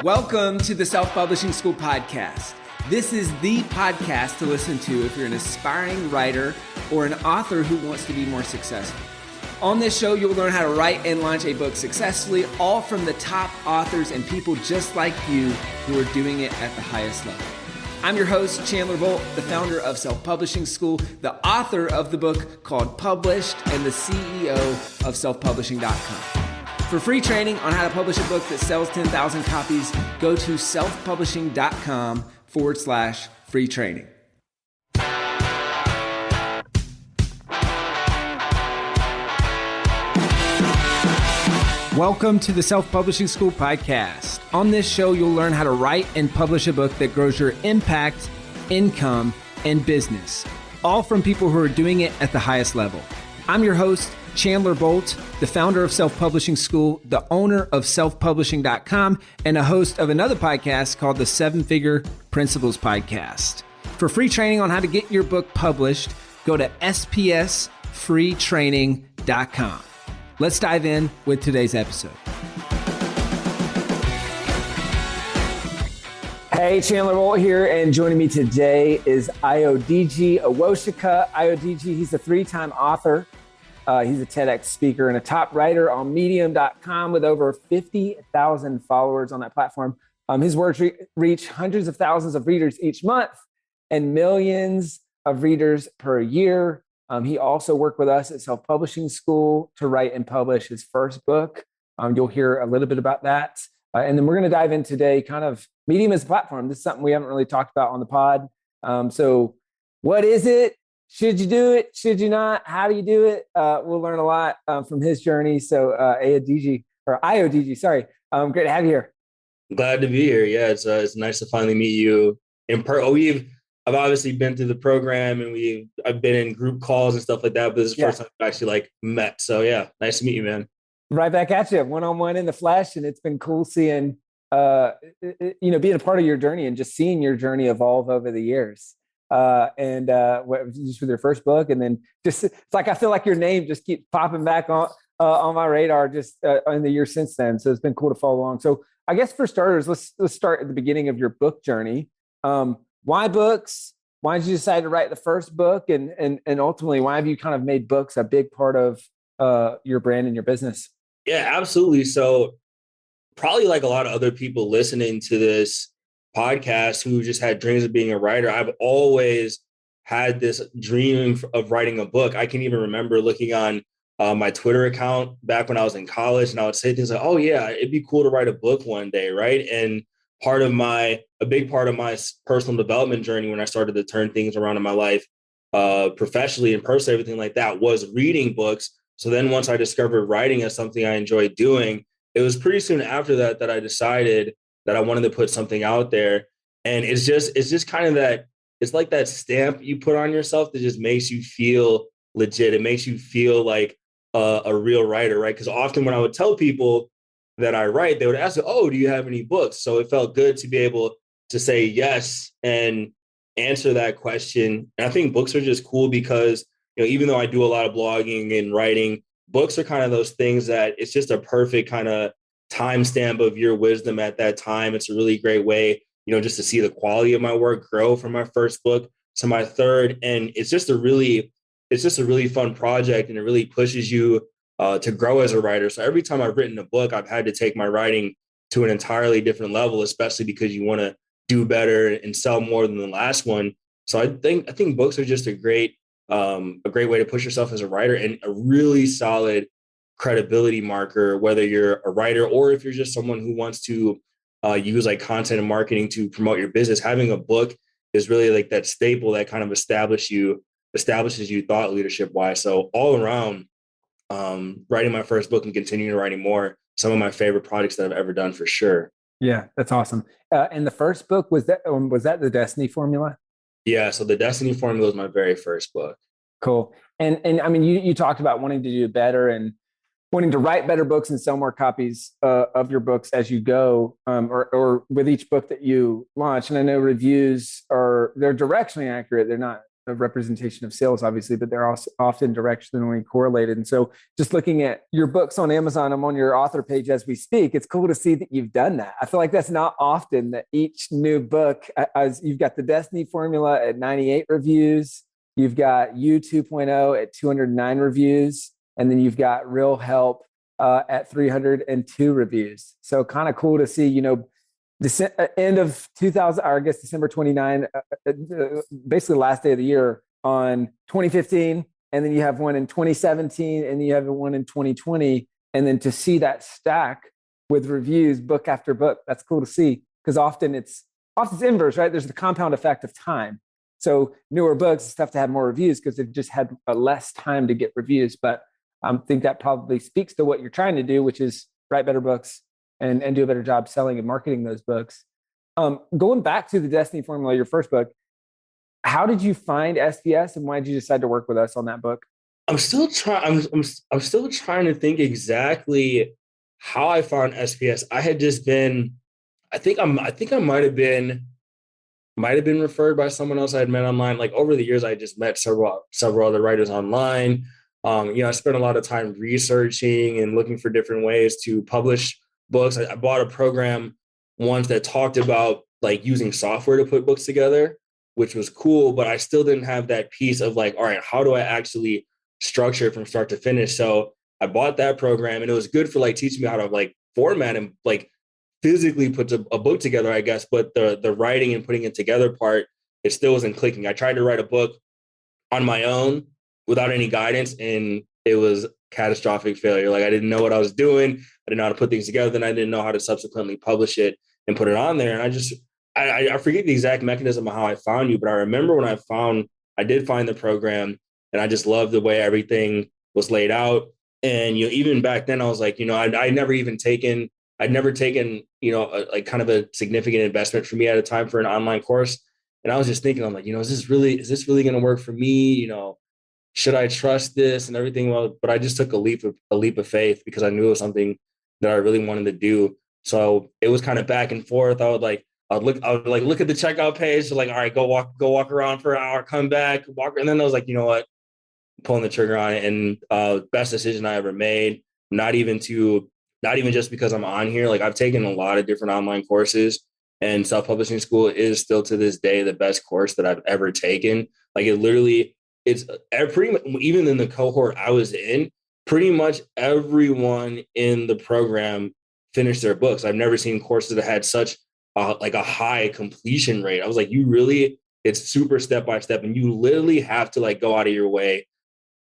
Welcome to the Self-Publishing School podcast. This is the podcast to listen to if you're an aspiring writer or an author who wants to be more successful. On this show, you'll learn how to write and launch a book successfully, all from the top authors and people just like you who are doing it at the highest level. I'm your host, Chandler Bolt, the founder of Self-Publishing School, the author of the book called Published, and the CEO of selfpublishing.com. For free training on how to publish a book that sells 10,000 copies, go to selfpublishing.com/free training. Welcome to the Self-Publishing School podcast. On this show, you'll learn how to write and publish a book that grows your impact, income, and business, all from people who are doing it at the highest level. I'm your host, Chandler Bolt, the founder of Self-Publishing School, the owner of selfpublishing.com, and a host of another podcast called the 7-Figure Principles Podcast. For free training on how to get your book published, go to spsfreetraining.com. Let's dive in with today's episode. Hey, Chandler Bolt here, and joining me today is Ayodeji Awosika. Ayodeji, he's a 3-time author. He's a TEDx speaker and a top writer on medium.com with over 50,000 followers on that platform. His words reach hundreds of thousands of readers each month and millions of readers per year. He also worked with us at Self-Publishing School to write and publish his first book. You'll hear a little bit about that. And then we're going to dive in today, kind of Medium as a platform. This is something we haven't really talked about on the pod. So what is it? Should you do it? Should you not? How do you do it? We'll learn a lot from his journey. So Ayodeji, sorry. Great to have you here. Glad to be here. Yeah, it's nice to finally meet you in person. I've obviously been through the program and I've been in group calls and stuff like that, but this is the first time I've actually met. So yeah, nice to meet you, man. Right back at you, one-on-one in the flesh. And it's been cool seeing, being a part of your journey and just seeing your journey evolve over the years. Just with your first book, and then it's like I feel like your name just keeps popping back on my radar just in the years since then. So it's been cool to follow along. So I guess for starters, let's start at the beginning of your book journey. Why books? Why did you decide to write the first book, and ultimately why have you kind of made books a big part of your brand and your business? Yeah, absolutely. So probably like a lot of other people listening to this podcast who just had dreams of being a writer, I've always had this dream of writing a book. I can even remember looking on my Twitter account back when I was in college, and I would say things like, oh yeah, it'd be cool to write a book one day, right? And a big part of my personal development journey when I started to turn things around in my life, professionally and personally, everything like that, was reading books. So then once I discovered writing as something I enjoyed doing, it was pretty soon after that I decided that I wanted to put something out there. And it's just kind of that, it's like that stamp you put on yourself that just makes you feel legit. It makes you feel like a real writer, right? Because often when I would tell people that I write, they would ask, oh, do you have any books? So it felt good to be able to say yes and answer that question. And I think books are just cool because, even though I do a lot of blogging and writing, books are kind of those things that it's just a perfect kind of timestamp of your wisdom at that time. It's a really great way, just to see the quality of my work grow from my first book to my third. And it's just a really fun project, and it really pushes you to grow as a writer. So every time I've written a book, I've had to take my writing to an entirely different level, especially because you want to do better and sell more than the last one. So I think books are just a great way to push yourself as a writer, and a really solid credibility marker, whether you're a writer or if you're just someone who wants to use like content and marketing to promote your business. Having a book is really like that staple that kind of establishes you thought leadership wise. So all around, writing my first book and continuing writing more, some of my favorite projects that I've ever done for sure. Yeah, that's awesome. And the first book, was that the Destiny Formula? Yeah, so the Destiny Formula was my very first book. Cool. And I mean, you talked about wanting to do better and wanting to write better books and sell more copies of your books as you go, or with each book that you launch. And I know reviews they're directionally accurate. They're not a representation of sales, obviously, but they're also often directionally correlated. And so just looking at your books on Amazon, I'm on your author page as we speak. It's cool to see that you've done that. I feel like that's not often that each new book, as you've got the Destiny Formula at 98 reviews, you've got You 2.0 at 209 reviews, and then you've got Real Help at 302 reviews. So kind of cool to see, end of 2000, or I guess December 29, basically last day of the year on 2015. And then you have one in 2017, and then you have one in 2020. And then to see that stack with reviews, book after book, that's cool to see, because often it's inverse, right? There's the compound effect of time. So newer books, it's tough to have more reviews because they've just had less time to get reviews. But I think that probably speaks to what you're trying to do, which is write better books and do a better job selling and marketing those books. Going back to the Destiny Formula, your first book, how did you find SPS, and why did you decide to work with us on that book? I'm still trying. I'm still trying to think exactly how I found SPS. I had just been. I think I might have been referred by someone else I had met online. Like over the years, I just met several other writers online. I spent a lot of time researching and looking for different ways to publish books. I bought a program once that talked about like using software to put books together, which was cool, but I still didn't have that piece of like, all right, how do I actually structure it from start to finish? So I bought that program, and it was good for like teaching me how to like format and like physically put a book together, I guess, but the writing and putting it together part, it still wasn't clicking. I tried to write a book on my own without any guidance, and it was catastrophic failure. Like I didn't know what I was doing. I didn't know how to put things together. Then I didn't know how to subsequently publish it and put it on there. And I forget the exact mechanism of how I found you, but I remember when I did find the program, and I just loved the way everything was laid out. And, even back then I was like, I'd never taken, like kind of a significant investment for me at a time for an online course. And I was just thinking, I'm like, is this really going to work for me? Should I trust this and everything? Well, but I just took a leap of faith because I knew it was something that I really wanted to do. So it was kind of back and forth. I would look at the checkout page. So like, all right, go walk around for an hour, come back, walk. And then I was like, you know what, pulling the trigger on it. And best decision I ever made, not even just because I'm on here. Like I've taken a lot of different online courses, and self-publishing school is still to this day the best course that I've ever taken. Like it's pretty much, even in the cohort I was in, pretty much everyone in the program finished their books. I've never seen courses that had such a high completion rate. I was like, it's super step by step, and you literally have to like go out of your way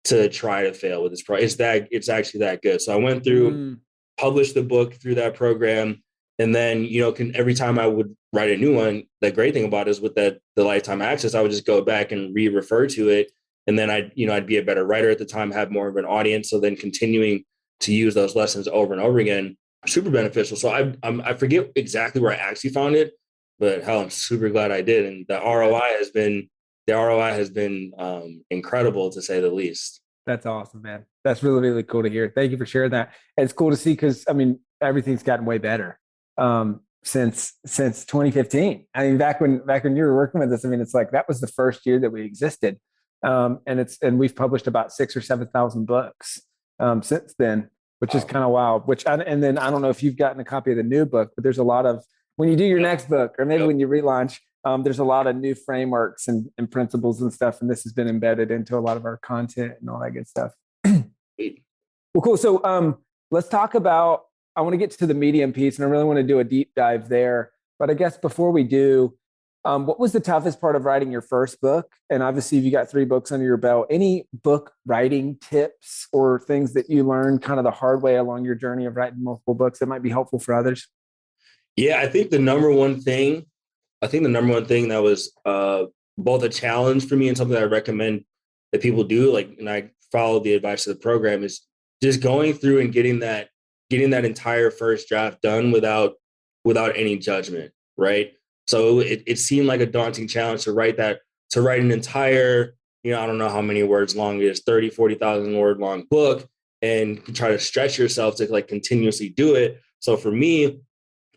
to try to fail with this it's actually that good. So I went through, published the book through that program, and then every time I would write a new one, the great thing about it is with the lifetime access, I would just go back and refer to it, and then I'd be a better writer at the time, have more of an audience. So then continuing to use those lessons over and over again, super beneficial. So I forget exactly where I actually found it, but hell, I'm super glad I did, and the ROI has been incredible, to say the least. That's awesome, man. That's really, really cool to hear. Thank you for sharing that. And it's cool to see, because everything's gotten way better since 2015. Back when you were working with us, it's like that was the first year that we existed, and we've published about 6,000 or 7,000 books since then, which is kind of wild. And then I don't know if you've gotten a copy of the new book, but there's a lot of, when you do your next book, or maybe when you relaunch, there's a lot of new frameworks and principles and stuff, and this has been embedded into a lot of our content and all that good stuff. Well, cool. So let's talk about, I want to get to the Medium piece, and I really want to do a deep dive there. But I guess before we do, what was the toughest part of writing your first book? And obviously, you got 3 books under your belt. Any book writing tips or things that you learned kind of the hard way along your journey of writing multiple books that might be helpful for others? Yeah, I think the number one thing that was both a challenge for me and something I recommend that people do, and I follow the advice of the program, is just going through and getting that entire first draft done without any judgment, right? So it seemed like a daunting challenge to write an entire, I don't know how many words long it is, 30, 40,000 word long book, and try to stretch yourself to like continuously do it. So for me,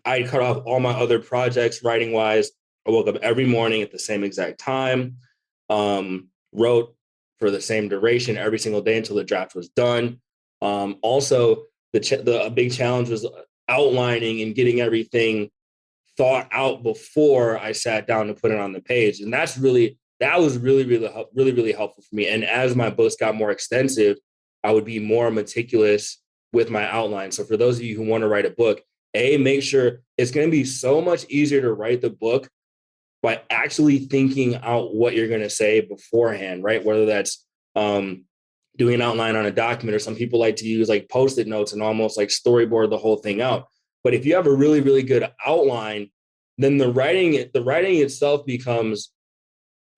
I cut off all my other projects writing wise. I woke up every morning at the same exact time. wrote for the same duration every single day until the draft was done. Also, a big challenge was outlining and getting everything thought out before I sat down to put it on the page. And that was really helpful for me. And as my books got more extensive, I would be more meticulous with my outline. So for those of you who want to write a book, make sure it's going to be so much easier to write the book by actually thinking out what you're going to say beforehand, right? Whether that's doing an outline on a document, or some people like to use like Post-it notes and almost like storyboard the whole thing out. But if you have a really, really good outline, then the writing itself becomes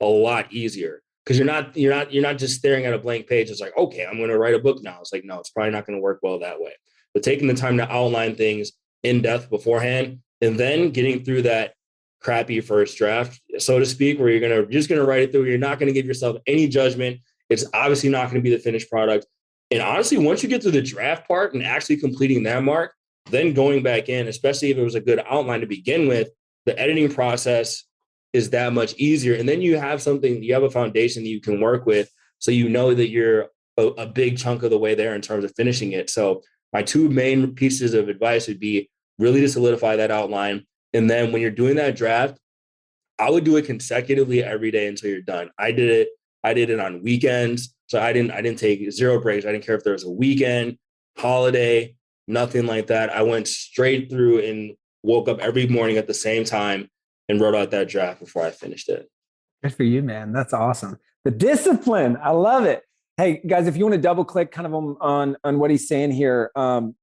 a lot easier, because you're not just staring at a blank page. It's like, okay, I'm going to write a book now. It's like, no, it's probably not going to work well that way. But taking the time to outline things in depth beforehand, and then getting through that crappy first draft, so to speak, where you're just going to write it through. You're not going to give yourself any judgment. It's obviously not going to be the finished product. And honestly, once you get through the draft part and actually completing that mark, then going back in, especially if it was a good outline to begin with, the editing process is that much easier. And then you have a foundation that you can work with. So you know that you're a big chunk of the way there in terms of finishing it. So my two main pieces of advice would be really to solidify that outline. And then when you're doing that draft, I would do it consecutively every day until you're done. I did it on weekends. So I didn't take zero breaks. I didn't care if there was a weekend, holiday, nothing like that. I went straight through and woke up every morning at the same time and wrote out that draft before I finished it. Good for you, man. That's awesome. The discipline. I love it. Hey guys, if you want to double click kind of on what he's saying here.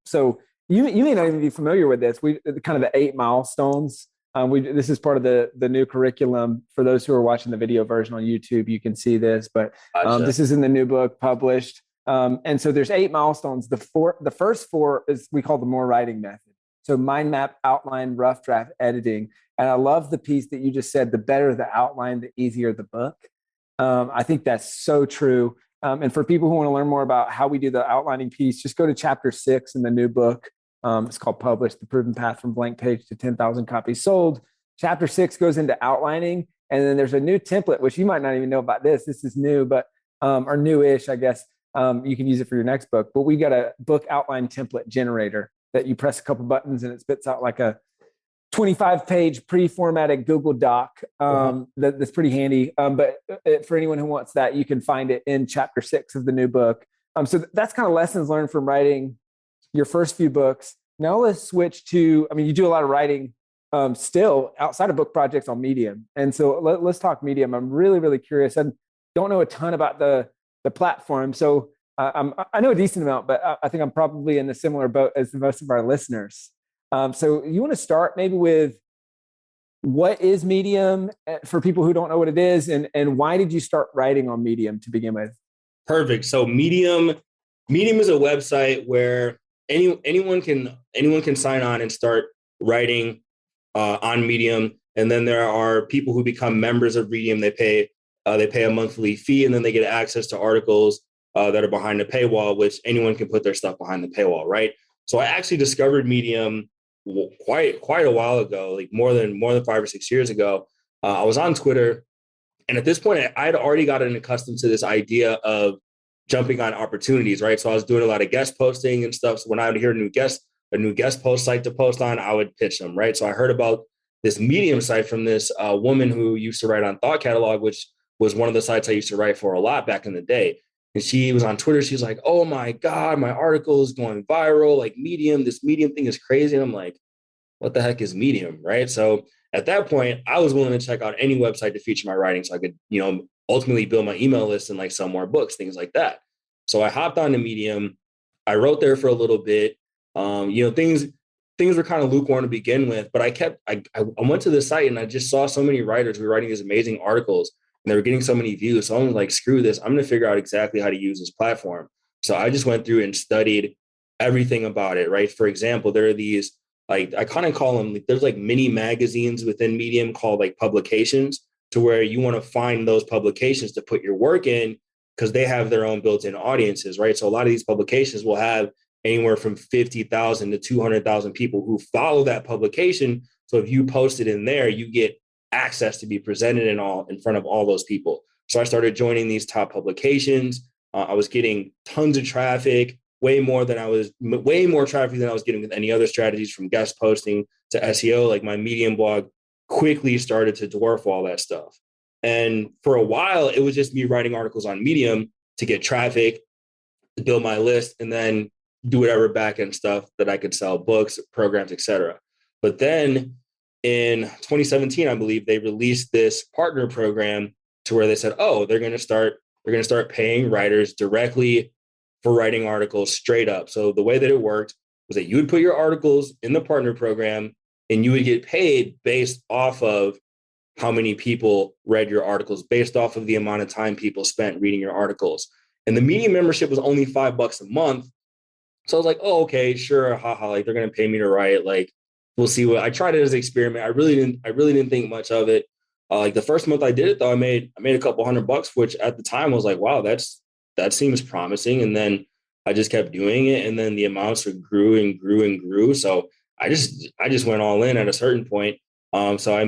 So you may not even be familiar with this. We kind of the 8 milestones. This is part of the new curriculum. For those who are watching the video version on YouTube, you can see this, but Gotcha. this is in the new book published. And so there's 8 milestones. The first 4 is we call the more writing method. So mind map, outline, rough draft, editing. And I love the piece that you just said, the better the outline, the easier the book. I think that's so true. And for people who want to learn more about how we do the outlining piece, just go to chapter 6 in the new book. It's called Published, The Proven Path from Blank Page to 10,000 Copies Sold. Chapter 6 goes into outlining. And then there's a new template, which you might not even know about this. This is new, but or newish, I guess. You can use it for your next book. But we got a book outline template generator that you press a couple buttons and it spits out like a 25-page pre-formatted Google Doc. That's pretty handy. But for anyone who wants that, you can find it in chapter 6 of the new book. So that's kind of lessons learned from writing your first few books. Now let's switch to, you do a lot of writing still outside of book projects on Medium. And so let's talk Medium. I'm really, really curious. I don't know a ton about the platform. So I know a decent amount, but I think I'm probably in a similar boat as most of our listeners. So you want to start maybe with what is Medium for people who don't know what it is, and why did you start writing on Medium to begin with? Perfect. So Medium is a website where anyone can sign on and start writing on Medium. And then there are people who become members of Medium. They pay a monthly fee, and then they get access to articles that are behind the paywall, which anyone can put their stuff behind the paywall, right? So I actually discovered Medium quite a while ago, like more than 5 or 6 years ago. I was on Twitter, and at this point, I had already gotten accustomed to this idea of jumping on opportunities, right? So I was doing a lot of guest posting and stuff. So when I would hear a new guest post site to post on, I would pitch them, right? So I heard about this Medium site from this woman who used to write on Thought Catalog, which was one of the sites I used to write for a lot back in the day. And she was on Twitter. She's like, oh my God, my article is going viral. Like this Medium thing is crazy. And I'm like, what the heck is Medium, right? So at that point, I was willing to check out any website to feature my writing so I could, ultimately build my email list and like sell more books, things like that. So I hopped onto Medium. I wrote there for a little bit. Things were kind of lukewarm to begin with, but I went to the site and I just saw so many writers who were writing these amazing articles. And they were getting so many views. So I'm like, screw this. I'm going to figure out exactly how to use this platform. So I just went through and studied everything about it, right? For example, there are these, like, I kind of call them, there's like mini magazines within Medium called like publications, to where you want to find those publications to put your work in, because they have their own built-in audiences, right? So a lot of these publications will have anywhere from 50,000 to 200,000 people who follow that publication. So if you post it in there, you get access to be presented in front of all those people. So I started joining these top publications. I was getting tons of traffic, way more traffic than I was getting with any other strategies, from guest posting to SEO. Like, my Medium blog quickly started to dwarf all that stuff. And for a while, it was just me writing articles on Medium to get traffic, to build my list, and then do whatever back-end stuff that I could sell, books, programs, etc. But then in 2017, I believe, they released this partner program to where they said, oh, they're going to start paying writers directly for writing articles straight up. So the way that it worked was that you would put your articles in the partner program, and you would get paid based off of how many people read your articles, based off of the amount of time people spent reading your articles. And the Medium membership was only $5 a month. So I was like, oh, okay, sure, haha, like, they're gonna pay me to write. Like, we'll see. What I tried it as an experiment. I really didn't think much of it. Like, the first month I did it, though, I made a couple $100, which at the time was like, wow, that seems promising. And then I just kept doing it, and then the amounts grew and grew and grew. So I just went all in at a certain point. So I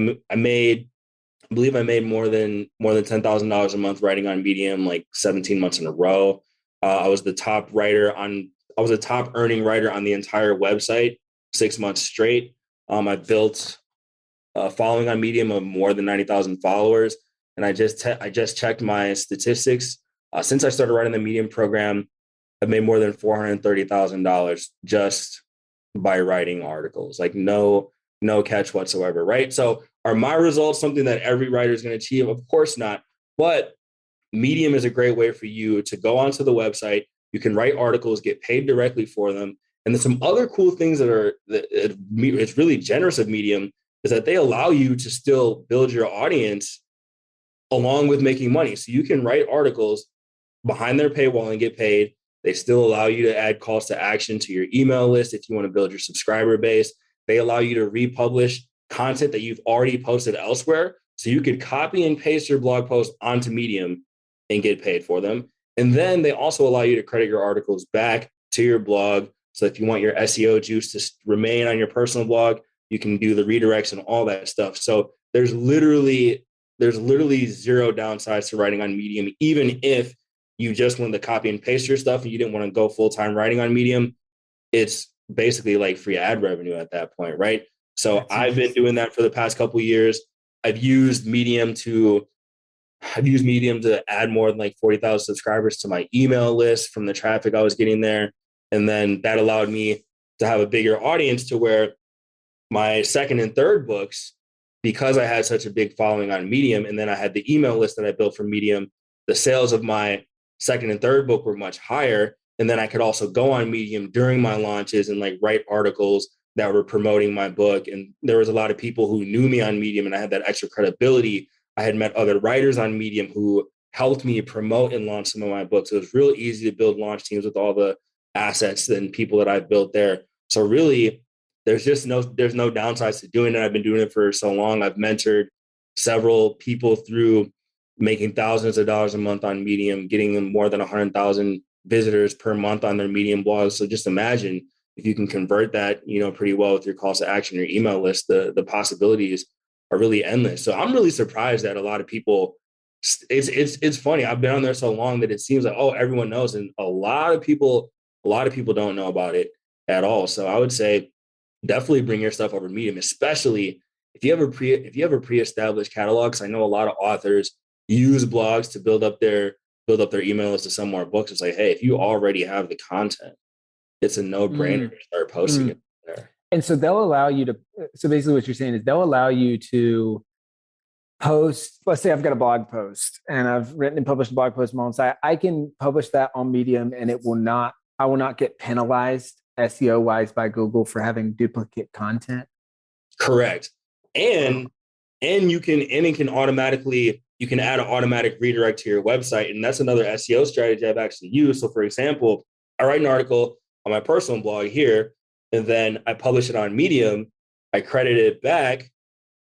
believe I made more than $10,000 a month writing on Medium, like 17 months in a row. I was a top earning writer on the entire website 6 months straight. I built a following on Medium of more than 90,000 followers. And I just checked my statistics. Since I started writing the Medium program, I've made more than $430,000 just by writing articles. Like, no catch whatsoever, right? So are my results something that every writer is going to achieve? Of course not. But Medium is a great way for you to go onto the website. You can write articles, get paid directly for them. And then some other cool things it's really generous of Medium is that they allow you to still build your audience along with making money. So you can write articles behind their paywall and get paid. They still allow you to add calls to action to your email list if you want to build your subscriber base. They allow you to republish content that you've already posted elsewhere. So you could copy and paste your blog post onto Medium and get paid for them. And then they also allow you to credit your articles back to your blog. So if you want your SEO juice to remain on your personal blog, you can do the redirects and all that stuff. So there's literally zero downsides to writing on Medium. Even if you just wanted to copy and paste your stuff and you didn't want to go full-time writing on Medium, it's basically like free ad revenue at that point, right? So I've been doing that for the past couple of years. I've used Medium to add more than like 40,000 subscribers to my email list from the traffic I was getting there. And then that allowed me to have a bigger audience to where my second and third books, because I had such a big following on Medium, and then I had the email list that I built for Medium, the sales of my second and third book were much higher. And then I could also go on Medium during my launches and like write articles that were promoting my book. And there was a lot of people who knew me on Medium, and I had that extra credibility. I had met other writers on Medium who helped me promote and launch some of my books. It was real easy to build launch teams with all the assets and people that I've built there. So really, there's no downsides to doing it. I've been doing it for so long. I've mentored several people through making thousands of dollars a month on Medium, getting them more than 100,000 visitors per month on their Medium blogs. So just imagine if you can convert that, pretty well with your calls to action, your email list, the possibilities are really endless. So I'm really surprised that a lot of people, it's funny. I've been on there so long that it seems like, oh, everyone knows. And a lot of people don't know about it at all. So I would say definitely bring your stuff over Medium, especially if you have a pre-established catalog. Cause I know a lot of authors use blogs to build up their email list to sell more books. It's like, hey, if you already have the content, it's a no-brainer to start posting it there. And so they'll allow you to, so basically what you're saying is they'll allow you to post, let's say I've got a blog post and I've written and published a blog post on my own site. I can publish that on Medium and I will not get penalized SEO wise by Google for having duplicate content. Correct. And you can add an automatic redirect to your website. And that's another SEO strategy I've actually used. So for example, I write an article on my personal blog here, and then I publish it on Medium. I credit it back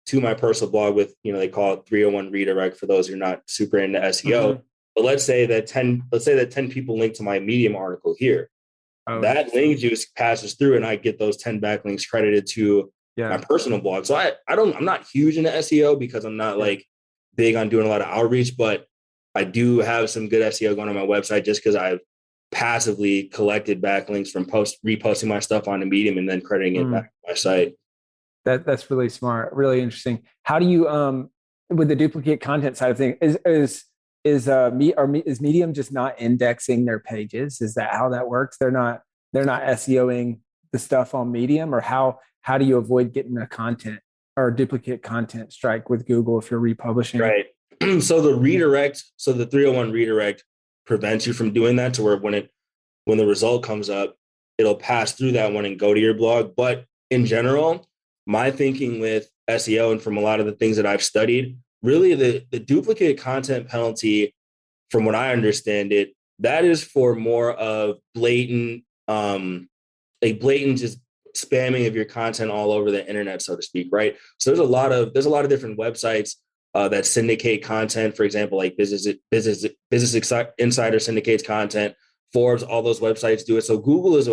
to my personal blog with, they call it 301 redirect for those who are not super into SEO. Mm-hmm. But let's say that 10 people link to my Medium article here. Oh, that link just passes through and I get those 10 backlinks credited to my personal blog. So I'm not huge into SEO because I'm not like big on doing a lot of outreach, but I do have some good SEO going on my website just because I've passively collected backlinks from reposting my stuff onto Medium and then crediting it back to my site. That's really smart, really interesting. How do you with the duplicate content side of things, is Medium just not indexing their pages? Is that how that works? They're not SEOing the stuff on Medium, or how do you avoid getting a content or duplicate content strike with Google if you're republishing? Right. So the 301 redirect prevents you from doing that, to where when the result comes up, it'll pass through that one and go to your blog. But in general, my thinking with SEO, and from a lot of the things that I've studied, really the duplicate content penalty, from what I understand it, that is for more of blatant, just spamming of your content all over the internet, so to speak, right? So there's a lot of different websites that syndicate content. For example, like Business Insider syndicates content. Forbes, all those websites do it. So Google is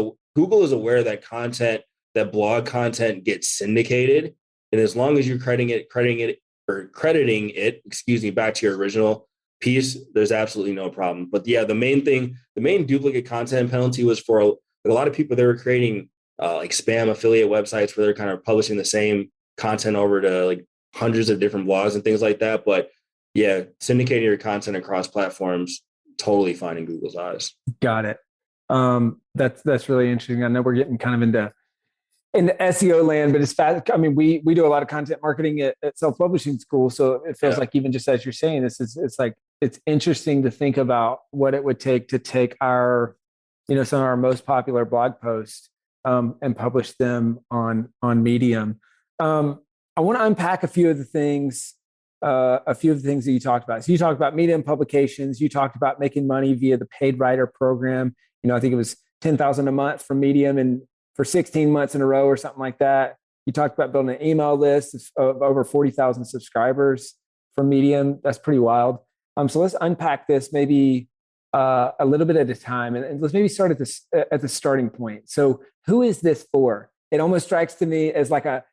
aware that blog content gets syndicated, and as long as you're crediting it, back to your original piece, there's absolutely no problem. But yeah, the main duplicate content penalty was for a lot of people. They were creating like spam affiliate websites where they're kind of publishing the same content over to like hundreds of different blogs and things like that. But yeah, syndicating your content across platforms, totally fine in Google's eyes. Got it. That's really interesting. I know we're getting kind of into SEO land, but it's fast. I mean, we do a lot of content marketing at self-publishing school. So it feels like, even just as you're saying this, it's interesting to think about what it would take to take our, some of our most popular blog posts and publish them on Medium. I want to unpack a few of the things that you talked about. So you talked about Medium publications. You talked about making money via the paid writer program. I think it was $10,000 a month for Medium and for 16 months in a row or something like that. You talked about building an email list of over 40,000 subscribers for Medium. That's pretty wild. So let's unpack this maybe a little bit at a time, and let's maybe start at the starting point. So who is this for? It almost strikes to me as like a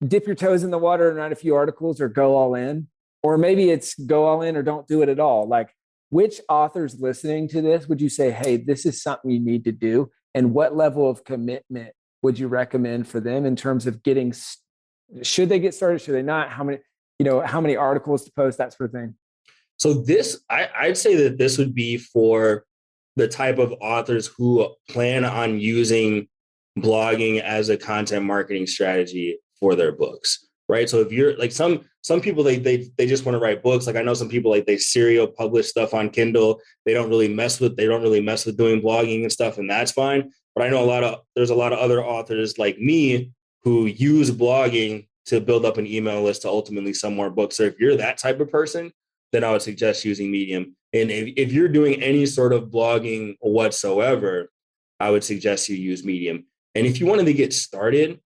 dip your toes in the water and write a few articles, or go all in, or maybe it's go all in or don't do it at all. Like, which authors listening to this would you say, hey, this is something you need to do? And what level of commitment would you recommend for them in terms of should they get started? Should they not? How many articles to post, that sort of thing? So I'd say that this would be for the type of authors who plan on using blogging as a content marketing strategy for their books, right? So if you're like some people, they just want to write books. Like I know some people, like they serial publish stuff on Kindle. They don't really mess with doing blogging and stuff, and that's fine. But I know there's a lot of other authors like me who use blogging to build up an email list to ultimately sell more books. So if you're that type of person, then I would suggest using Medium. And if you're doing any sort of blogging whatsoever, I would suggest you use Medium. And if you wanted to get started,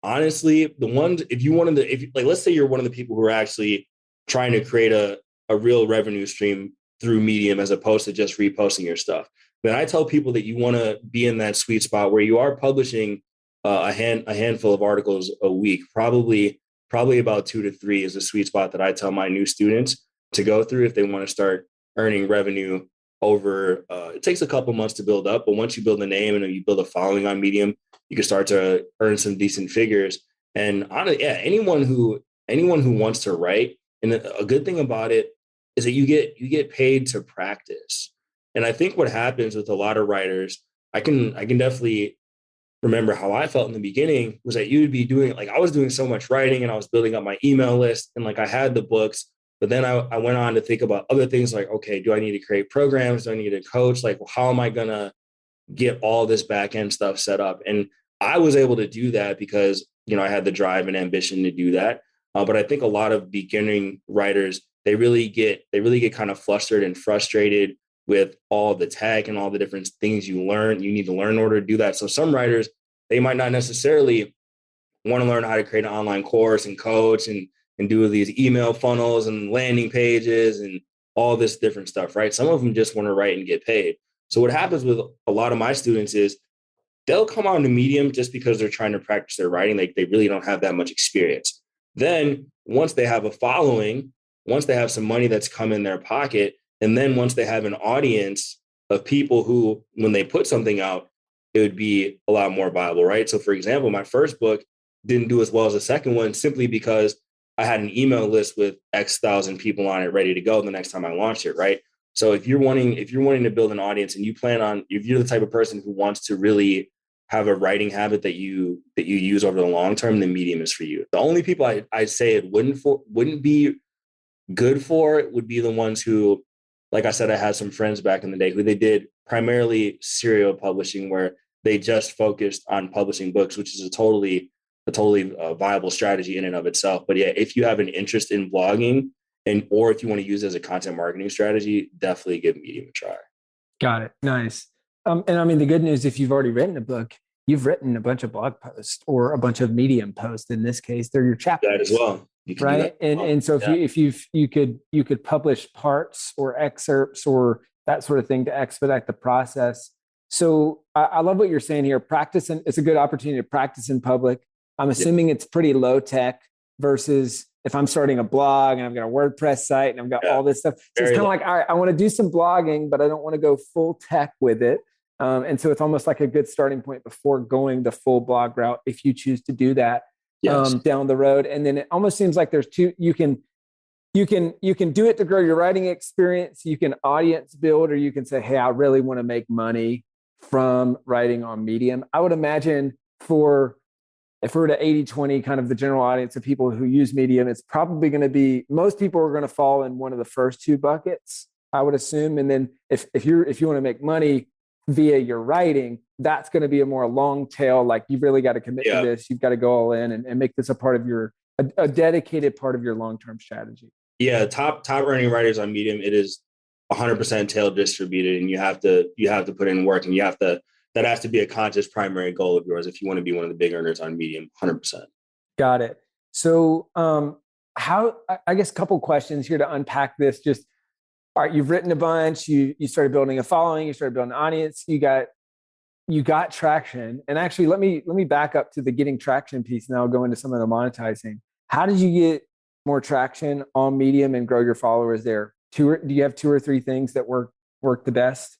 honestly, let's say you're one of the people who are actually trying to create a real revenue stream through Medium as opposed to just reposting your stuff, then I tell people that you want to be in that sweet spot where you are publishing a handful of articles a week. Probably about 2 to 3 is the sweet spot that I tell my new students to go through if they want to start earning revenue over. It takes a couple months to build up, but once you build a name and you build a following on Medium, you can start to earn some decent figures. And anyone who wants to write, and a good thing about it is that you get paid to practice. And I think what happens with a lot of writers, I can definitely remember how I felt in the beginning, was that you would be doing, like I was doing so much writing and I was building up my email list, and like I had the books, but then I went on to think about other things like, okay, do I need to create programs? Do I need a coach? Like, well, how am I going to get all this back end stuff set up? And I was able to do that because, I had the drive and ambition to do that. But I think a lot of beginning writers, they really get kind of flustered and frustrated with all the tech and all the different things you need to learn in order to do that. So some writers, they might not necessarily want to learn how to create an online course and coach and do these email funnels and landing pages and all this different stuff, right? Some of them just want to write and get paid. So what happens with a lot of my students is they'll come on to Medium just because they're trying to practice their writing. Like they really don't have that much experience. Then once they have a following, once they have some money that's come in their pocket, and then once they have an audience of people who, when they put something out, it would be a lot more viable, right? So for example, my first book didn't do as well as the second one simply because I had an email list with X thousand people on it ready to go the next time I launched it, right? So if you're wanting to build an audience and you plan on, if you're the type of person who wants to really have a writing habit that you use over the long term, then Medium is for you. The only people I say it wouldn't be good for it would be the ones who, like I said, I had some friends back in the day who they did primarily serial publishing, where they just focused on publishing books, which is a totally viable strategy in and of itself. But yeah, if you have an interest in blogging, and or if you want to use it as a content marketing strategy, definitely give Medium a try. Got it. Nice. And I mean, the good news, if you've already written a book, you've written a bunch of blog posts or a bunch of Medium posts. In this case, they're your chapters. That as well. You can right. Do that and so if you could publish parts or excerpts or that sort of thing to expedite the process. So I love what you're saying here. Practicing, it's a good opportunity to practice in public. I'm assuming it's pretty low tech versus if I'm starting a blog and I've got a WordPress site and I've got all this stuff. So it's kind of like, all right, I want to do some blogging, but I don't want to go full tech with it. And so it's almost like a good starting point before going the full blog route, if you choose to do that down the road. And then it almost seems like there's two, you can do it to grow your writing experience. You can audience build, or you can say, hey, I really want to make money from writing on Medium. I would imagine if we're to 80-20, kind of the general audience of people who use Medium, it's probably going to be, most people are going to fall in one of the first two buckets, I would assume. And then if you want to make money via your writing, that's going to be a more long tail, like you've really got to commit to this. You've got to go all in and make this a part of a dedicated part of your long-term strategy. Yeah. Top earning writers on Medium, it is 100% tail distributed, and you have to put in work, and that has to be a conscious primary goal of yours if you want to be one of the big earners on Medium. 100%. Got it. So I guess a couple questions here to unpack this. Just, all right, you've written a bunch, you started building a following, you started building an audience, you got traction. And actually, let me back up to the getting traction piece, and I'll go into some of the monetizing. How did you get more traction on Medium and grow your followers there? Do you have 2 or 3 things that work the best?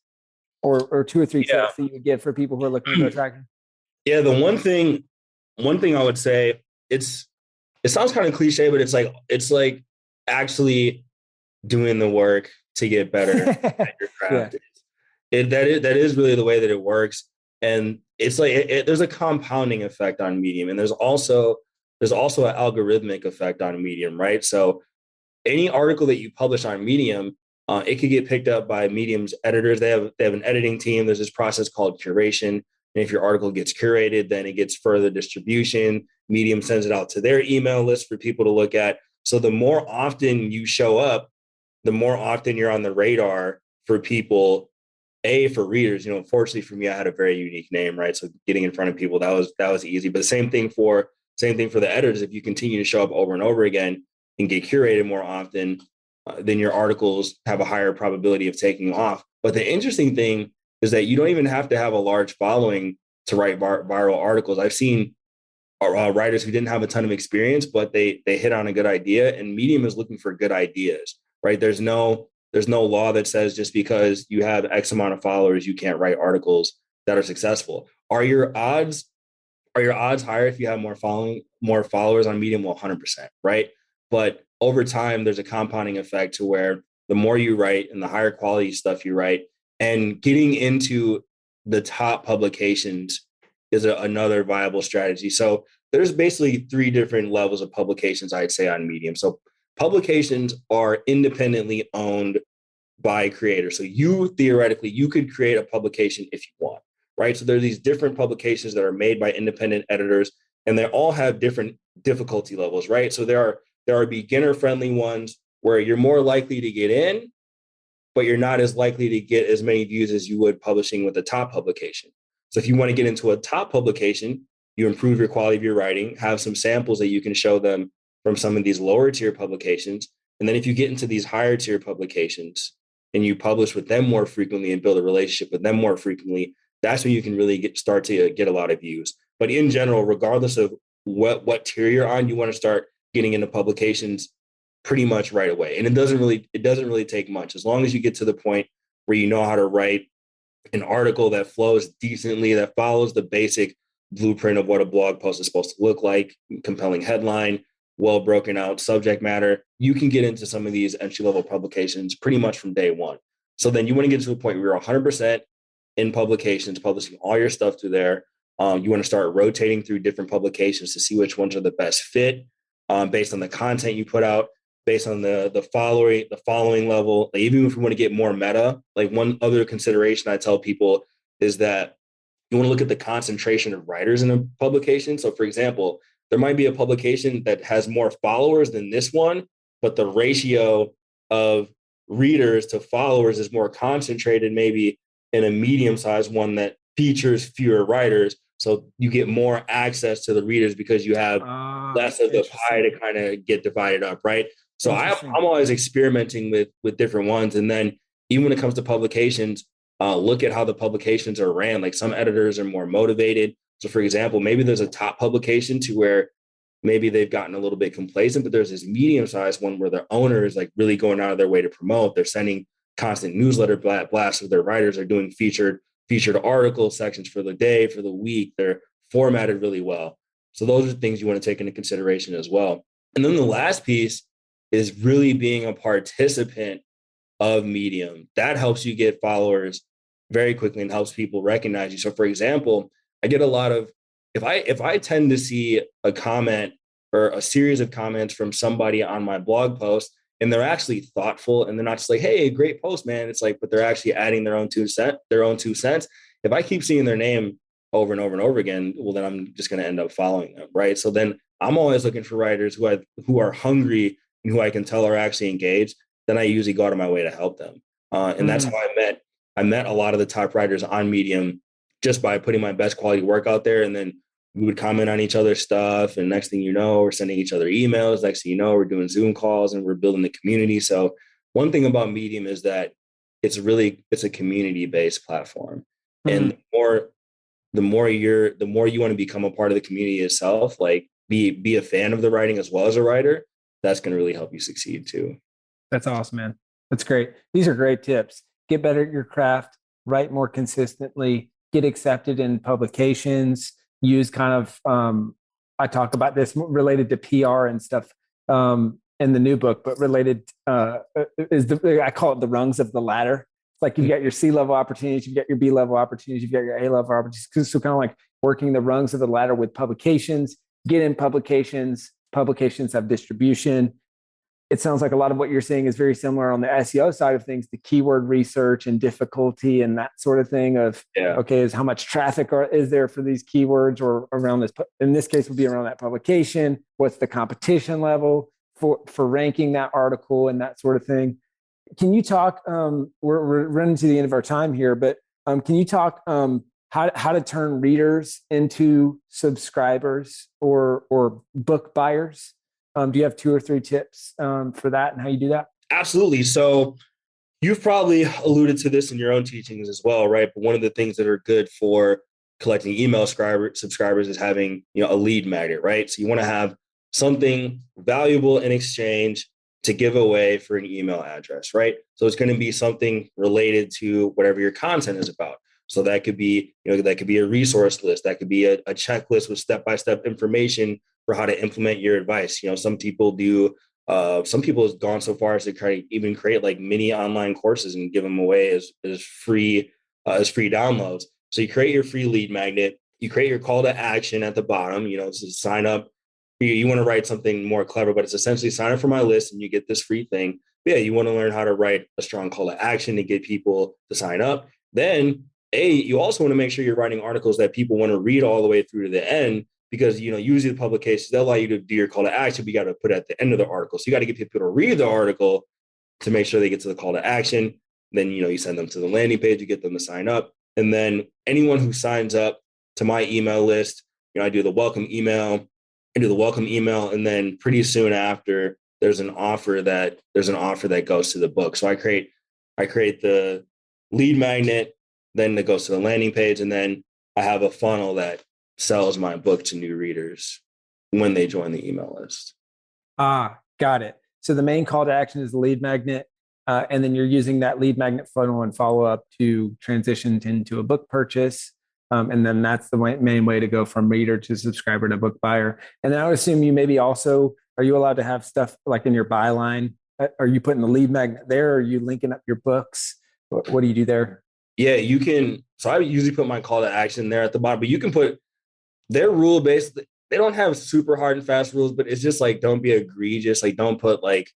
Or 2 or 3 tips that you would give for people who are looking for traction? Yeah, the one thing I would say, it sounds kind of cliche, but it's like actually doing the work to get better at your craft. That is really the way that it works. And it's like there's a compounding effect on Medium, and there's also an algorithmic effect on Medium, right? So any article that you publish on Medium, it could get picked up by Medium's editors. They have an editing team. There's this process called curation. And if your article gets curated, then it gets further distribution. Medium sends it out to their email list for people to look at. So the more often you show up, the more often you're on the radar for people, for readers. Unfortunately for me, I had a very unique name, right? So getting in front of people, that was easy. But same thing for the editors. If you continue to show up over and over again and get curated more often, then your articles have a higher probability of taking off. But the interesting thing is that you don't even have to have a large following to write viral articles. I've seen writers who didn't have a ton of experience, but they hit on a good idea, and Medium is looking for good ideas, right? There's no law that says just because you have X amount of followers, you can't write articles that are successful. Are your odds higher if you have more followers on Medium? Well, 100%, right? But over time, there's a compounding effect to where the more you write and the higher quality stuff you write, and getting into the top publications is another viable strategy. So there's basically 3 different levels of publications, I'd say, on Medium. So publications are independently owned by creators. So you could create a publication if you want, right? So there are these different publications that are made by independent editors, and they all have different difficulty levels, right? So there are beginner-friendly ones where you're more likely to get in, but you're not as likely to get as many views as you would publishing with a top publication. So if you want to get into a top publication, you improve your quality of your writing, have some samples that you can show them from some of these lower tier publications. And then if you get into these higher tier publications and you publish with them more frequently and build a relationship with them more frequently, that's when you can really start to get a lot of views. But in general, regardless of what tier you're on, you want to start getting into publications pretty much right away. And it doesn't really take much. As long as you get to the point where you know how to write an article that flows decently, that follows the basic blueprint of what a blog post is supposed to look like, compelling headline, well broken out subject matter, you can get into some of these entry level publications pretty much from day one. So then you want to get to a point where you're 100% in publications, publishing all your stuff through there. You want to start rotating through different publications to see which ones are the best fit, based on the content you put out, based on the following level. Like, even if you want to get more meta, like, one other consideration I tell people is that you want to look at the concentration of writers in a publication. So, for example, there might be a publication that has more followers than this one, but the ratio of readers to followers is more concentrated, maybe in a medium-sized one that features fewer writers. So you get more access to the readers because you have less of the pie to kind of get divided up, right? So I'm always experimenting with different ones. And then even when it comes to publications, look at how the publications are ran. Like, some editors are more motivated. So, for example, maybe there's a top publication to where maybe they've gotten a little bit complacent, but there's this medium-sized one where the owner is like really going out of their way to promote. They're sending constant newsletter blasts with their writers. Are doing featured article sections for the day, for the week. They're formatted really well. So those are things you want to take into consideration as well. And then the last piece is really being a participant of Medium. That helps you get followers very quickly and helps people recognize you. So, for example, I get a lot of, if I tend to see a comment or a series of comments from somebody on my blog post, and they're actually thoughtful and they're not just like, hey, great post, man. It's like, but they're actually adding their own 2 cents. If I keep seeing their name over and over and over again, well, then I'm just going to end up following them, right? So then I'm always looking for writers who are hungry and who I can tell are actually engaged. Then I usually go out of my way to help them. And that's how I met a lot of the top writers on Medium, just by putting my best quality work out there. And then we would comment on each other's stuff. And next thing you know, we're sending each other emails. Next thing you know, we're doing Zoom calls and we're building the community. So one thing about Medium is that it's a community-based platform. Mm-hmm. And the more you want to become a part of the community itself, like be a fan of the writing as well as a writer, that's going to really help you succeed too. That's awesome, man. That's great. These are great tips. Get better at your craft, write more consistently, get accepted in publications, use kind of, I talk about this related to PR and stuff in the new book, but related I call it the rungs of the ladder. It's like you've got your C-level opportunities, you've got your B-level opportunities, you've got your A-level opportunities. So kind of like working the rungs of the ladder with publications, get in publications have distribution. It sounds like a lot of what you're saying is very similar on the SEO side of things, the keyword research and difficulty and that sort of thing of, okay, is how much traffic is there for these keywords or around this, in this case would be around that publication. What's the competition level for ranking that article and that sort of thing. Can you talk, we're running to the end of our time here, but can you talk how to turn readers into subscribers or book buyers? Do you have 2 or 3 tips for that and how you do that? Absolutely. So you've probably alluded to this in your own teachings as well, right? But one of the things that are good for collecting email subscribers is having, a lead magnet, right? So you want to have something valuable in exchange to give away for an email address, right? So it's going to be something related to whatever your content is about. So that could be, that could be a resource list. That could be a checklist with step-by-step information for how to implement your advice. Some people have gone so far as to create like mini online courses and give them away as free downloads. So you create your free lead magnet, you create your call to action at the bottom, to sign up. You want to write something more clever, but it's essentially sign up for my list and you get this free thing. But yeah, you want to learn how to write a strong call to action to get people to sign up. Then you also want to make sure you're writing articles that people want to read all the way through to the end, because, usually the publications, they'll allow you to do your call to action, but you got to put it at the end of the article. So you got to get people to read the article to make sure they get to the call to action. Then, you send them to the landing page, you get them to sign up. And then anyone who signs up to my email list, I do the welcome email. And then pretty soon after, there's an offer that goes to the book. So I create the lead magnet, then it goes to the landing page, and then I have a funnel that sells my book to new readers when they join the email list. Got it. So the main call to action is the lead magnet. And then you're using that lead magnet funnel and follow up to transition into a book purchase. And then that's the main way to go from reader to subscriber to book buyer. And then I would assume you maybe also, are you allowed to have stuff like in your byline? Are you putting the lead magnet there? Or are you linking up your books? What do you do there? Yeah, you can. So I usually put my call to action there at the bottom, but you can put their rule based. They don't have super hard and fast rules, but it's just like, don't be egregious. Like, don't put like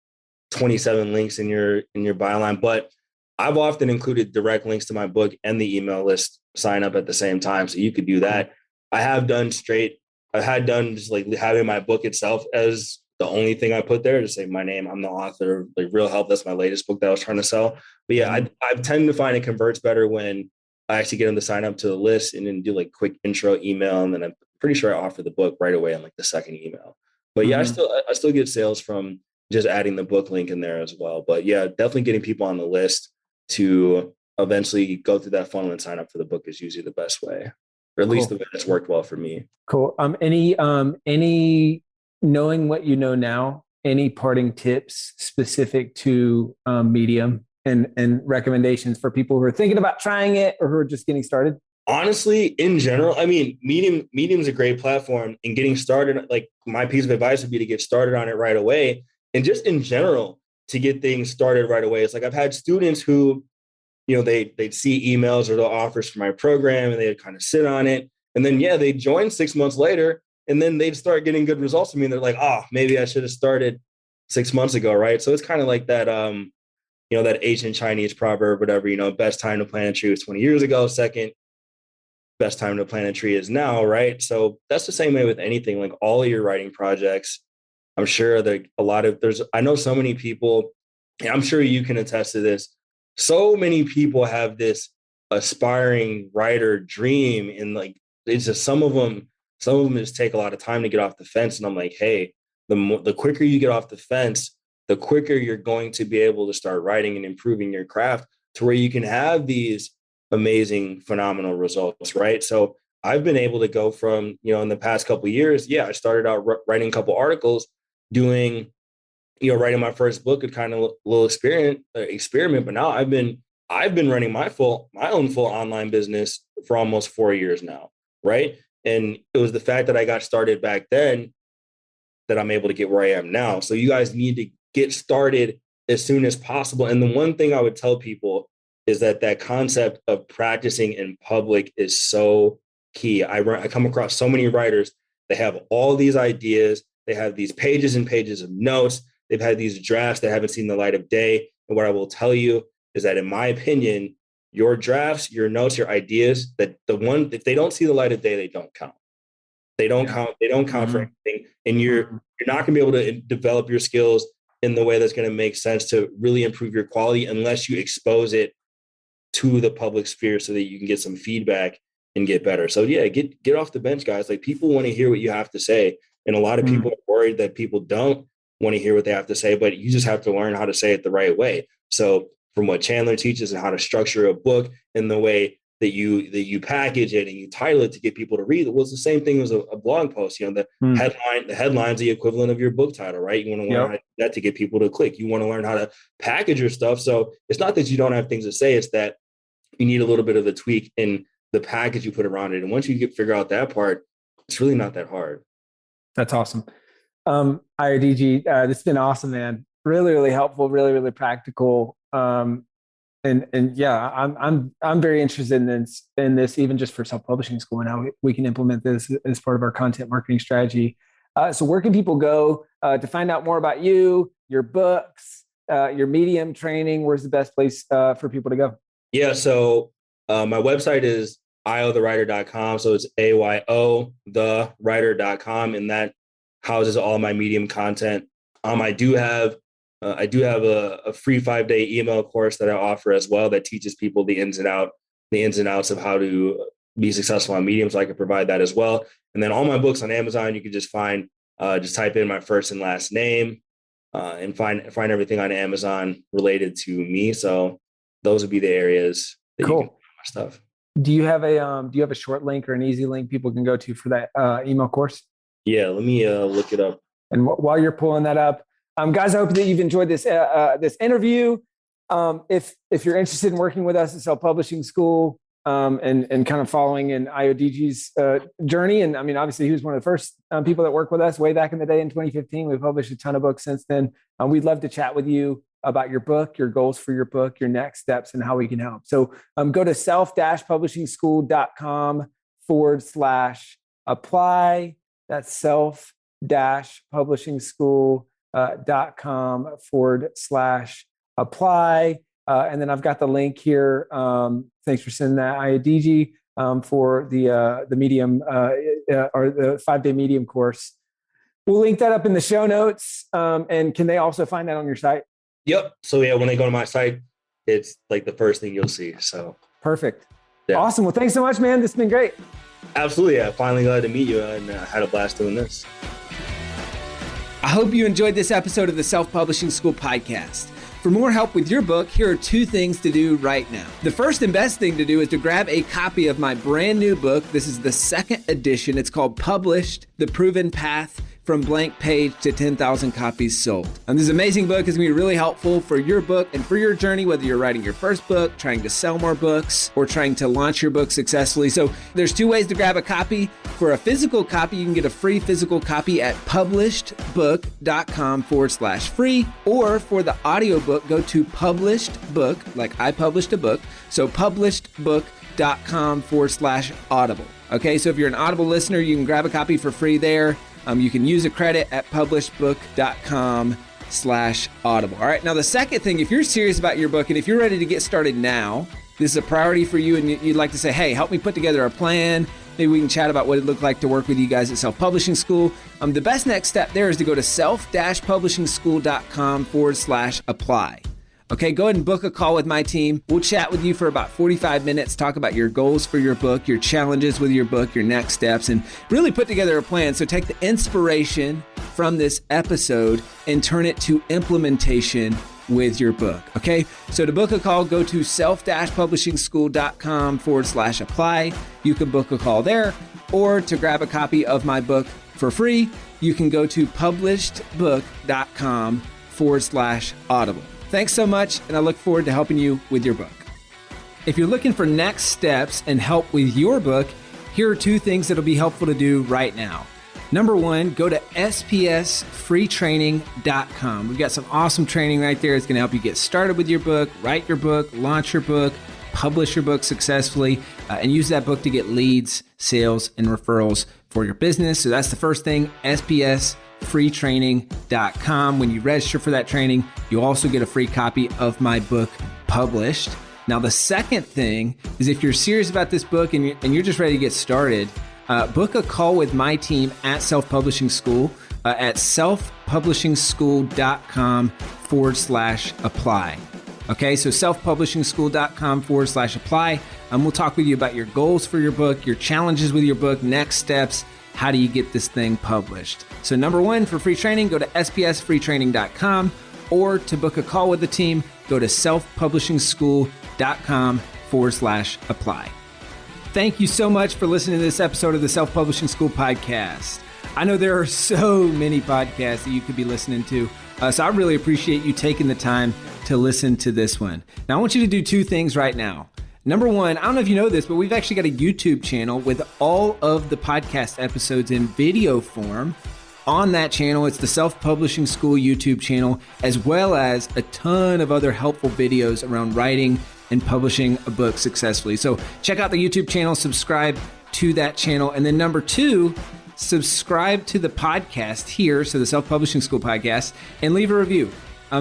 27 links in your byline. But I've often included direct links to my book and the email list sign up at the same time. So you could do that. I had done just like having my book itself as the only thing I put there to say my name. I'm the author, like Real Help. That's my latest book that I was trying to sell. But yeah, I tend to find it converts better when I actually get them to sign up to the list and then do like quick intro email. And then I'm pretty sure I offer the book right away on like the second email. But yeah, I still get sales from just adding the book link in there as well. But yeah, definitely getting people on the list to eventually go through that funnel and sign up for the book is usually the best way, or at least the way that's worked well for me. Cool. Any knowing what you know now, any parting tips specific to Medium and recommendations for people who are thinking about trying it or who are just getting started? Honestly, in general, I mean, Medium's a great platform, and getting started, like my piece of advice would be to get started on it right away. And just in general, to get things started right away. It's like I've had students who, they'd see emails or the offers for my program and they'd kind of sit on it. And then, they'd join 6 months later and then they'd start getting good results from me. And they're like, oh, maybe I should have started 6 months ago. Right. So it's kind of like that, that ancient Chinese proverb, whatever, best time to plant a tree was 20 years ago. Second best time to plant a tree is now. Right. So that's the same way with anything, like all of your writing projects. I'm sure that I know so many people, and I'm sure you can attest to this. So many people have this aspiring writer dream, and like, it's just some of them just take a lot of time to get off the fence. And I'm like, hey, the quicker you get off the fence, the quicker you're going to be able to start writing and improving your craft to where you can have these amazing, phenomenal results. Right. So I've been able to go from, in the past couple of years, I started out writing a couple articles, doing, writing my first book, a kind of little experiment. But now I've been running my own full online business for almost 4 years now. Right. And it was the fact that I got started back then that I'm able to get where I am now. So you guys need to get started as soon as possible. And the one thing I would tell people is that concept of practicing in public is so key. I come across so many writers. They have all these ideas. They have these pages and pages of notes. They've had these drafts that haven't seen the light of day. And what I will tell you is that, in my opinion, your drafts, your notes, your ideas, if they don't see the light of day, they don't count. They don't count. They don't count for anything. And you're not going to be able to develop your skills in the way that's going to make sense to really improve your quality unless you expose it to the public sphere so that you can get some feedback and get better. So get off the bench, guys. Like, people want to hear what you have to say. And a lot of people are worried that people don't want to hear what they have to say, but you just have to learn how to say it the right way. So from what Chandler teaches and how to structure a book in the way that you package it and you title it to get people to read it, was the same thing as a blog post. The headline's the equivalent of your book title, right? You want to learn how to do that to get people to click. You want to learn how to package your stuff. So it's not that you don't have things to say, it's that you need a little bit of a tweak in the package you put around it. And once you figure out that part, it's really not that hard. That's awesome. Ayodeji, this has been awesome, man. Really, really helpful, really, really practical. I'm very interested in this, even just for self-publishing school and how we can implement this as part of our content marketing strategy. So where can people go to find out more about you, your books, your Medium training? Where's the best place for people to go? Yeah. So my website is ayotherewriter.com. So it's AYO thewriter.com. And that houses all my Medium content. I do have a free 5-day email course that I offer as well that teaches people the ins and outs of how to be successful on Medium. So I can provide that as well. And then all my books on Amazon, you can just find, just type in my first and last name and find everything on Amazon related to me. So those would be the areas that you can find my stuff. Do you have a short link or an easy link people can go to for that email course? Yeah, let me look it up. And while you're pulling that up, Guys, I hope that you've enjoyed this interview. If you're interested in working with us at Self Publishing School, and kind of following in Ayodeji's journey, and I mean, obviously, he was one of the first people that worked with us way back in the day in 2015. We've published a ton of books since then. We'd love to chat with you about your book, your goals for your book, your next steps, and how we can help. So go to self-publishingschool.com/apply. That's self-publishingschool.com/apply. And then I've got the link here. Thanks for sending that, Ayodeji, for the Medium or the 5-day Medium course. We'll link that up in the show notes. And can they also find that on your site? Yep. So yeah, when they go to my site, it's like the first thing you'll see. So perfect. Yeah. Awesome. Well, thanks so much, man. This has been great. Absolutely. I finally glad to meet you and had a blast doing this. I hope you enjoyed this episode of the Self Publishing School podcast. For more help with your book, here are 2 things to do right now. The first and best thing to do is to grab a copy of my brand new book. This is the 2nd edition. It's called Published: The Proven Path from Blank Page to 10,000 Copies Sold. And this amazing book is going to be really helpful for your book and for your journey, whether you're writing your first book, trying to sell more books, or trying to launch your book successfully. So there's 2 ways to grab a copy. For a physical copy, you can get a free physical copy at publishedbook.com/free. Or for the audiobook, go to publishedbook, like I published a book. So publishedbook.com/audible. Okay, so if you're an Audible listener, you can grab a copy for free there. You can use a credit at publishedbook.com/audible. All right. Now, the second thing, if you're serious about your book and if you're ready to get started now, this is a priority for you and you'd like to say, hey, help me put together a plan. Maybe we can chat about what it looked like to work with you guys at Self Publishing School. The best next step there is to go to self-publishingschool.com/apply. Okay, go ahead and book a call with my team. We'll chat with you for about 45 minutes, talk about your goals for your book, your challenges with your book, your next steps, and really put together a plan. So take the inspiration from this episode and turn it to implementation with your book. Okay, so to book a call, go to self-publishingschool.com/apply. You can book a call there, or to grab a copy of my book for free, you can go to publishedbook.com/audible. Thanks so much, and I look forward to helping you with your book. If you're looking for next steps and help with your book, here are 2 things that'll be helpful to do right now. Number 1, go to spsfreetraining.com. We've got some awesome training right there. It's going to help you get started with your book, write your book, launch your book, publish your book successfully, and use that book to get leads, sales, and referrals for your business. So that's the first thing, spsfreetraining.com. When you register for that training, you'll also get a free copy of my book, Published. Now, the second thing is if you're serious about this book and you're just ready to get started, book a call with my team at Self Publishing School at selfpublishingschool.com/apply. Okay, so selfpublishingschool.com/apply. We'll talk with you about your goals for your book, your challenges with your book, next steps. How do you get this thing published? So number 1, for free training, go to spsfreetraining.com, or to book a call with the team, go to selfpublishingschool.com/apply. Thank you so much for listening to this episode of the Self Publishing School podcast. I know there are so many podcasts that you could be listening to, so I really appreciate you taking the time to listen to this one. Now, I want you to do 2 things right now. Number 1, I don't know if you know this, but we've actually got a YouTube channel with all of the podcast episodes in video form. On that channel, it's the Self Publishing School YouTube channel, as well as a ton of other helpful videos around writing and publishing a book successfully. So check out the YouTube channel, subscribe to that channel. And then number 2, subscribe to the podcast here, so the Self Publishing School podcast, and leave a review.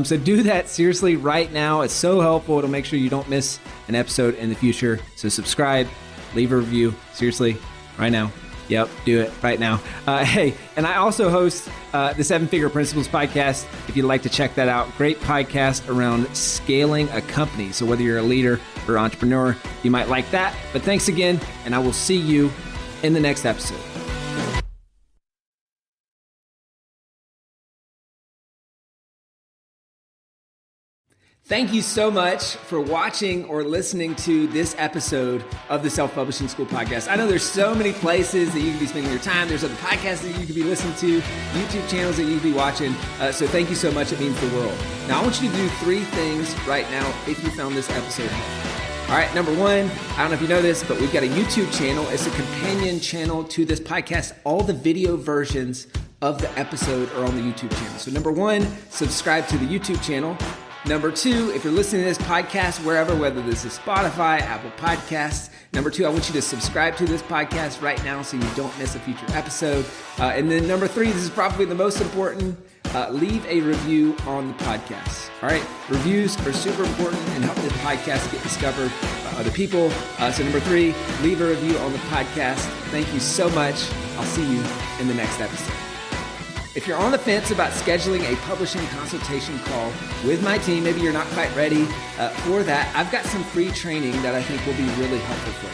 So do that seriously right now. It's so helpful. It'll make sure you don't miss an episode in the future. So subscribe, leave a review, seriously, right now. Yep, do it right now. Hey, and I also host the 7-Figure Principles podcast. If you'd like to check that out, great podcast around scaling a company. So whether you're a leader or entrepreneur, you might like that. But thanks again, and I will see you in the next episode. Thank you so much for watching or listening to this episode of the Self-Publishing School podcast. I know there's so many places that you can be spending your time. There's other podcasts that you could be listening to, YouTube channels that you could be watching. So thank you so much. It means the world. Now, I want you to do 3 things right now if you found this episode helpful. All right, number 1, I don't know if you know this, but we've got a YouTube channel. It's a companion channel to this podcast. All the video versions of the episode are on the YouTube channel. So number 1, subscribe to the YouTube channel. Number 2, if you're listening to this podcast wherever, whether this is Spotify, Apple Podcasts, number 2, I want you to subscribe to this podcast right now so you don't miss a future episode. And then number 3, this is probably the most important, leave a review on the podcast. All right, reviews are super important and help the podcast get discovered by other people. So number 3, leave a review on the podcast. Thank you so much. I'll see you in the next episode. If you're on the fence about scheduling a publishing consultation call with my team, maybe you're not quite ready for that, I've got some free training that I think will be really helpful for you.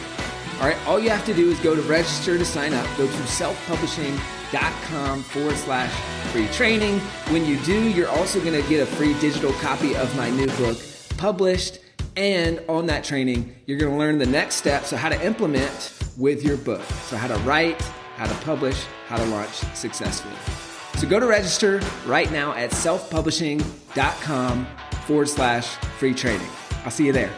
All right, all you have to do is go to register to sign up. Go to selfpublishing.com/free training. When you do, you're also going to get a free digital copy of my new book, Published. And on that training, you're going to learn the next steps, so how to implement with your book. So how to write, how to publish, how to launch successfully. So go to register right now at selfpublishing.com/free training. I'll see you there.